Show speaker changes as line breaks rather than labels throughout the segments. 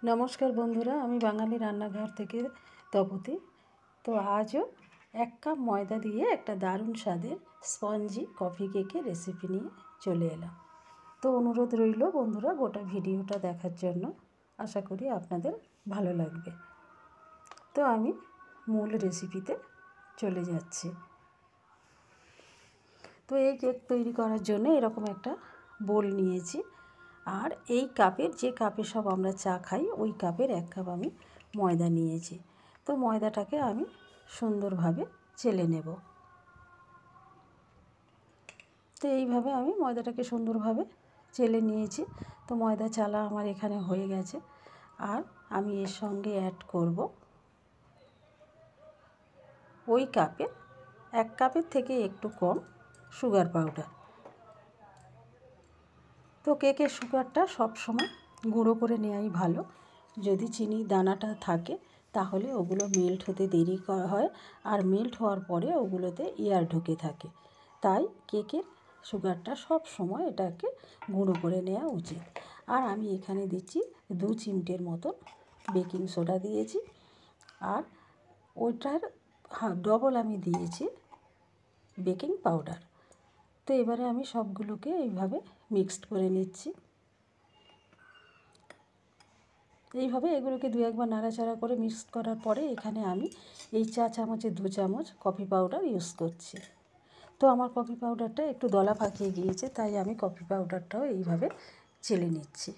নমস্কার বন্ধুরা, আমি বাঙালি রান্নাঘর থেকে তপতি। তো আজও 1 কাপ ময়দা দিয়ে একটা দারুণ স্বাদের স্পঞ্জি কফি কেকের রেসিপি নিয়ে চলে এলাম। তো অনুরোধ রইল বন্ধুরা, গোটা ভিডিওটা দেখার জন্য। আশা করি আপনাদের ভালো লাগবে। তো আমি মূল রেসিপিতে চলে যাচ্ছি। তো এই কেক তৈরি করার জন্য এরকম একটা বোল নিয়েছি, আর এই কাপের, যে কাপে সব আমরা চা খাই, ওই কাপের 1 কাপ আমি ময়দা নিয়েছি। তো ময়দাটাকে আমি সুন্দরভাবে চেলে নেব। তো এইভাবে আমি ময়দাটাকে সুন্দরভাবে চেলে নিয়েছি। তো ময়দা চালা আমার এখানে হয়ে গেছে। আর আমি এর সঙ্গে অ্যাড করব ওই কাপে 1 কাপের থেকে একটু কম সুগার পাউডার। তো কেকের সুগারটা সবসময় গুঁড়ো করে নেওয়াই ভালো। যদি চিনি দানাটা থাকে তাহলে ওগুলো মেল্ট হতে দেরি হয়, আর মেল্ট হওয়ার পরে ওগুলোতে এয়ার ঢুকে থাকে। তাই কেকের সুগারটা সব সময় এটাকে গুঁড়ো করে নেওয়া উচিত। আর আমি এখানে দিচ্ছি 2 চিমটের মতো বেকিং সোডা দিয়েছি, আর ওইটার ডবল আমি দিয়েছি বেকিং পাউডার। তো এবারে আমি সবগুলোকে এইভাবে মিক্সড করে নিচ্ছি। এইভাবে এগুলোকে 2-1 বার নাড়াচাড়া করে মিক্স করার পরে এখানে আমি এই চা চামচে 2 চামচ কফি পাউডার ইউজ করছি। তো আমার কফি পাউডারটা একটু দলা পাকিয়ে গিয়েছে, তাই আমি কফি পাউডারটাও এইভাবে চেলে নিচ্ছি।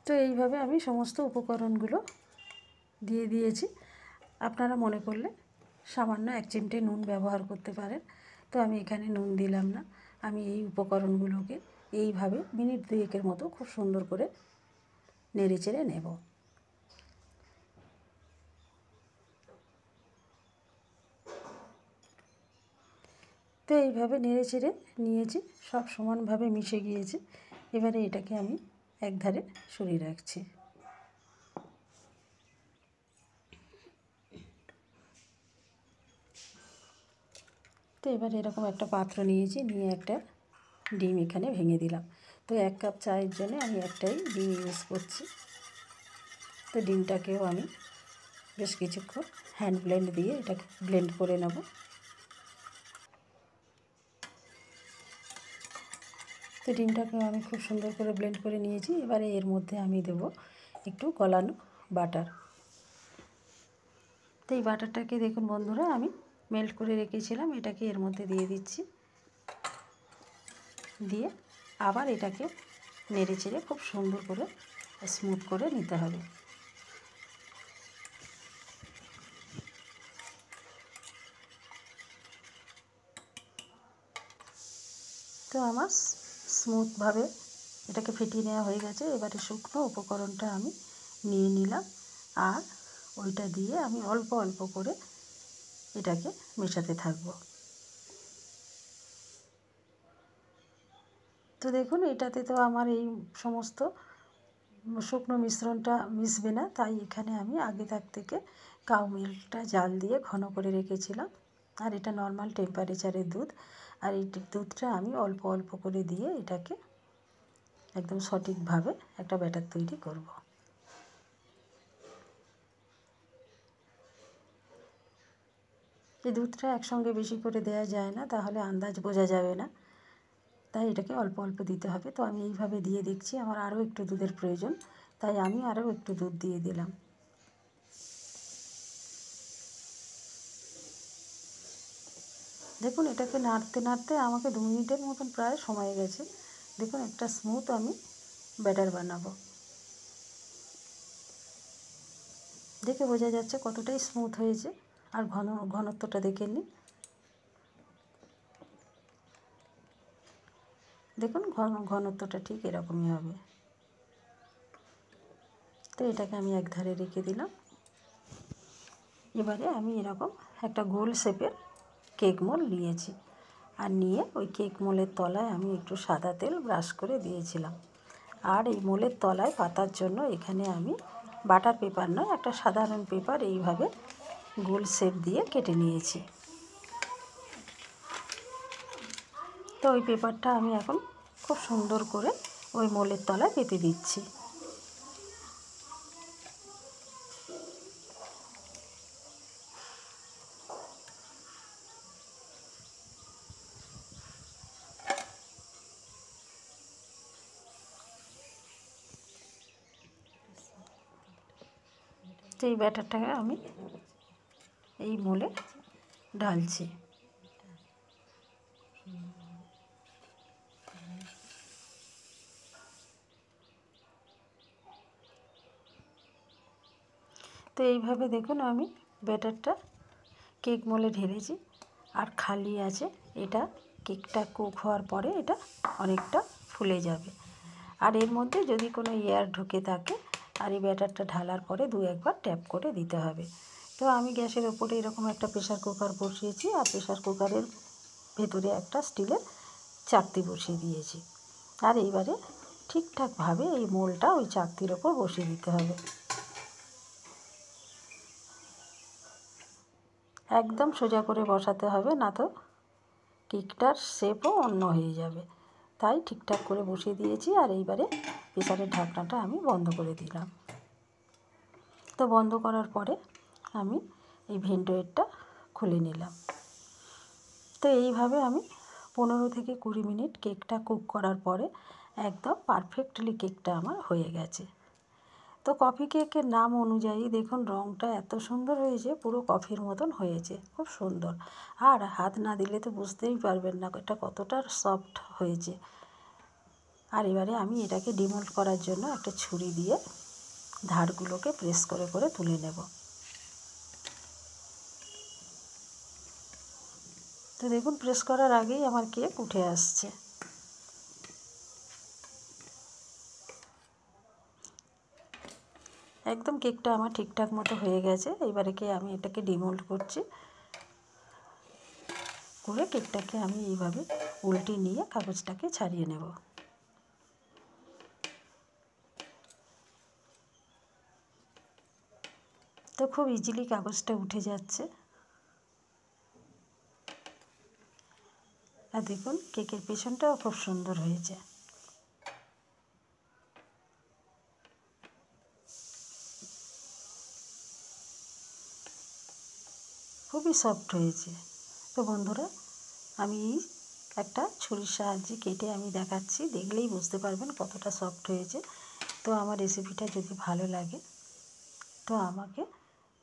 তো এইভাবে আমি সমস্ত উপকরণগুলো দিয়ে দিয়েছি। আপনারা মনে করলে সামান্য 1 চিমটে নুন ব্যবহার করতে পারেন। তো আমি এখানে নুন দিলাম না। আমি এই উপকরণগুলোকে এইভাবে মিনিট 2-1 মতো খুব সুন্দর করে নেড়ে চেড়ে নেব। তো এইভাবে নেড়ে চেড়ে নিয়েছি, সব সমানভাবে মিশে গিয়েছে। এবারে এটাকে আমি একধারে সরিয়ে রাখছি। তো এবারে এরকম একটা পাত্র নিয়েছি, নিয়ে একটা ডিম এখানে ভেঙে দিলাম। তো 1 কাপ চায়ের জন্য আমি একটাই ডিম ইউজ করছি। তো ডিমটাকেও আমি বেশ কিছুক্ষণ হ্যান্ড ব্লেন্ড দিয়ে এটাকে ব্লেন্ড করে নেব। তো ডিমটাকেও আমি খুব সুন্দর করে ব্লেন্ড করে নিয়েছি। এবারে এর মধ্যে আমি দেব একটু গলানো বাটার। তো এই বাটারটাকে দেখুন বন্ধুরা, আমি মেল্ট করে রেখেছিলাম, এটাকে এর মধ্যে দিয়ে দিচ্ছি। দিয়ে আবার এটাকে নেড়ে চেড়ে খুব সুন্দর করে স্মুথ করে নিতে হবে। তো আমার স্মুথভাবে এটাকে ফেটিয়ে নেওয়া হয়ে গেছে। এবারে শুকনো উপকরণটা আমি নিয়ে নিলাম, আর ওইটা দিয়ে আমি অল্প অল্প করে এটাকে মেশাতে থাকবো। তো দেখুন, এটাতে তো আমার এই সমস্ত শুকনো মিশ্রণটা মিশবে না, তাই এখানে আমি আগে থেকে কাউ মিল্কটা জাল দিয়ে ঘন করে রেখেছিলাম। আর এটা নর্মাল টেম্পারেচারের দুধ, আর এই দুধটা আমি অল্প অল্প করে দিয়ে এটাকে একদম সঠিকভাবে একটা ব্যাটার তৈরি করব। এই দুধটা একসঙ্গে বেশি করে দেওয়া যায় না, তাহলে আন্দাজ বোঝা যাবে না, তাই এটাকে অল্প অল্প দিতে হবে। তো আমি এইভাবে দিয়ে দেখছি, আমার আরও একটু দুধের প্রয়োজন, তাই আমি আরও একটু দুধ দিয়ে দিলাম। দেখুন, এটাকে নাড়তে নাড়তে আমাকে 2 মিনিটের মতন প্রায় সময় গেছে। দেখুন, একটা স্মুথ আমি ব্যাটার বানাবো। দেখে বোঝা যাচ্ছে কতটাই স্মুথ হয়েছে। আর ঘনত্বটা দেখে নিন। দেখুন, ঘনত্বটা ঠিক এরকমই হবে। তো এটাকে আমি একধারে রেখে দিলাম। এবারে আমি এরকম একটা গোল শেপের কেক মোল নিয়েছি, আর নিয়ে ওই কেক মোলের তলায় আমি একটু সাদা তেল ব্রাশ করে দিয়েছিলাম। আর এই মোলের তলায় পাতার জন্য এখানে আমি বাটার পেপার নয়, একটা সাধারণ পেপার এইভাবে গোল শেপ দিয়ে কেটে নিয়েছি। তো ওই পেপারটা আমি এখন খুব সুন্দর করে ওই মোলের তলায় পেতে দিচ্ছি। তো এই ব্যাটারটাকে আমি এই মোলে ঢালছি। তো এইভাবে দেখুন আমি ব্যাটারটা কেক মোলে ঢেলেছি, আর খালি আছে। এটা কেকটা কুক হওয়ার পরে এটা অনেকটা ফুলে যাবে। আর এর মধ্যে যদি কোনো এয়ার ঢুকে থাকে, আর এই ব্যাটারটা ঢালার পরে 2-1 বার ট্যাপ করে দিতে হবে। তো আমি গ্যাসের ওপরে এরকম একটা প্রেসার কুকার বসিয়েছি, আর প্রেসার কুকারের ভেতরে একটা স্টিলের চাকতি বসিয়ে দিয়েছি। আর এইবারে ঠিকঠাকভাবে এই মোলটা ওই চাকতির ওপর বসিয়ে দিতে হবে। একদম সোজা করে বসাতে হবে, না তো কেকটার শেপও অন্য হয়ে যাবে। তাই ঠিকঠাক করে বসিয়ে দিয়েছি। আর এইবারে প্রেসারের ঢাকনাটা আমি বন্ধ করে দিলাম। তো বন্ধ করার পরে আমি এই ভেন্টিলেটরটা খুলে নিলাম। তো এইভাবে আমি 15 থেকে 20 মিনিট কেকটা কুক করার পরে একদম পারফেক্টলি কেকটা আমার হয়ে গেছে। তো কফি কেকের নাম অনুযায়ী দেখুন রঙটা এত সুন্দর হয়েছে, পুরো কফির মতন হয়েছে, খুব সুন্দর। আর হাত না দিলে তো বুঝতেই পারবেন না এটা কতটা সফট হয়েছে। আর এবারে আমি এটাকে ডিমোল্ড করার জন্য একটা ছুরি দিয়ে ধারগুলোকে প্রেস করে করে তুলে নেব। তো দেখুন প্রেস করার আগেই আমার কেক উঠে আসছে। একদম কেকটা আমার ঠিকঠাক মতো হয়ে গেছে। এবারে আমি এটাকে ডিমোল্ড করছি। করে কেকটাকে আমি এইভাবে উল্টে নিয়ে কাগজটাকে ছাড়িয়ে নেব। তো খুব ইজিলি কাগজটা উঠে যাচ্ছে। আর দেখুন কেকের পেছনটাও খুব সুন্দর হয়েছে। খুবই সফট হয়েছে। তো বন্ধুরা, আমি একটা ছুরির সাহায্যে কেটে আমি দেখাচ্ছি, দেখলেই বুঝতে পারবেন কতটা সফট হয়েছে। তো আমার রেসিপিটা যদি ভালো লাগে তো আমাকে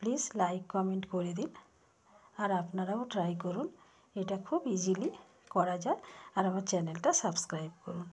প্লিজ লাইক কমেন্ট করে দিন। আর আপনারাও ট্রাই করুন, এটা খুব ইজিলি করা যায়। আর আমার চ্যানেলটা সাবস্ক্রাইব করুন।